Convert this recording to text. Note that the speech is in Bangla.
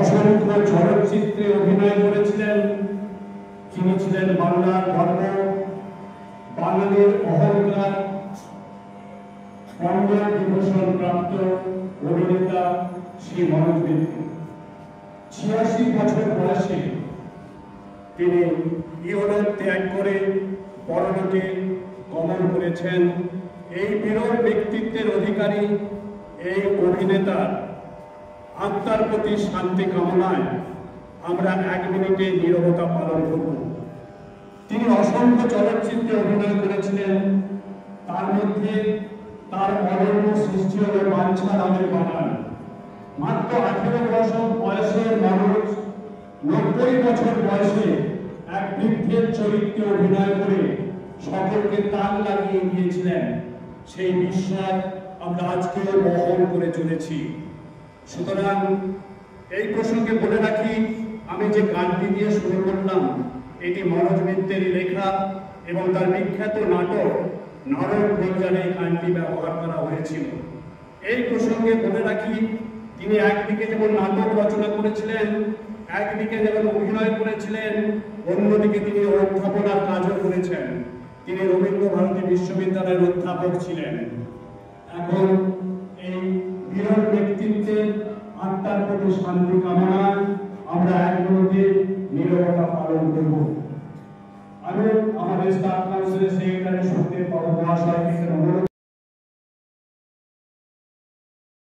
অসংখ্য চলচ্চিত্রে অভিনয় করেছিলেন। তিনি ছিলেন বাংলার গর্ব, বাঙালির অহংকার, পদ্মবিভূষণ প্রাপ্ত অভিনেতা শ্রী মনোজ মিত্র। ৮৬ বছর বয়সে তিনি ইহলোক ত্যাগ করে পরলোকে গমন করেছেন। এই বিরল ব্যক্তিত্বের অধিকারী এই অভিনেতার আত্মার প্রতি শান্তি কামনায় আমরা ১ মিনিটে নীরবতা পালন করব। তিনি অসংখ্য চলচ্চিত্রে অভিনয় করেছিলেন। তার মধ্যে তার অনন্য সৃষ্টি হল বাঞ্ছা রামের বাগান। মাত্র ১৮ বছর বয়সের মানুষ ৯০ বছর বয়সে এক বৃদ্ধের চরিত্রে অভিনয় করে সকলকে তাক লাগিয়ে দিয়েছিলেন। সেই বিশ্বাস আমরা আজকে বহন করে চলেছি। সুতরাং এই প্রসঙ্গে বলে রাখি, আমি যে গানটি দিয়ে শুরু করলাম এটি মনোজ মিত্রের লেখা এবং তার বিখ্যাত নাটক নরক গুঞ্জনে এই গানটি ব্যবহার করা হয়েছিল। এই প্রসঙ্গে বলে রাখি, তিনি একদিকে যেমন নাটক রচনা করেছিলেন, একদিকে যেমন অভিনয় করেছিলেন, অন্যদিকে তিনি অধ্যাপনার কাজও করেছেন। তিনি রবীন্দ্রভারতী বিশ্ববিদ্যালয়ের অধ্যাপক ছিলেন। এখন এই বিরল ব্যক্তিত্বের আত্মার প্রতি শান্তি কামনায় আমরা ১ মিনিটে নীরবতা পালন করব। আমি আমাদের স্টাফ কাউন্সিলের সেক্রেটারি সত্যের মহাশয়কে অনুরোধ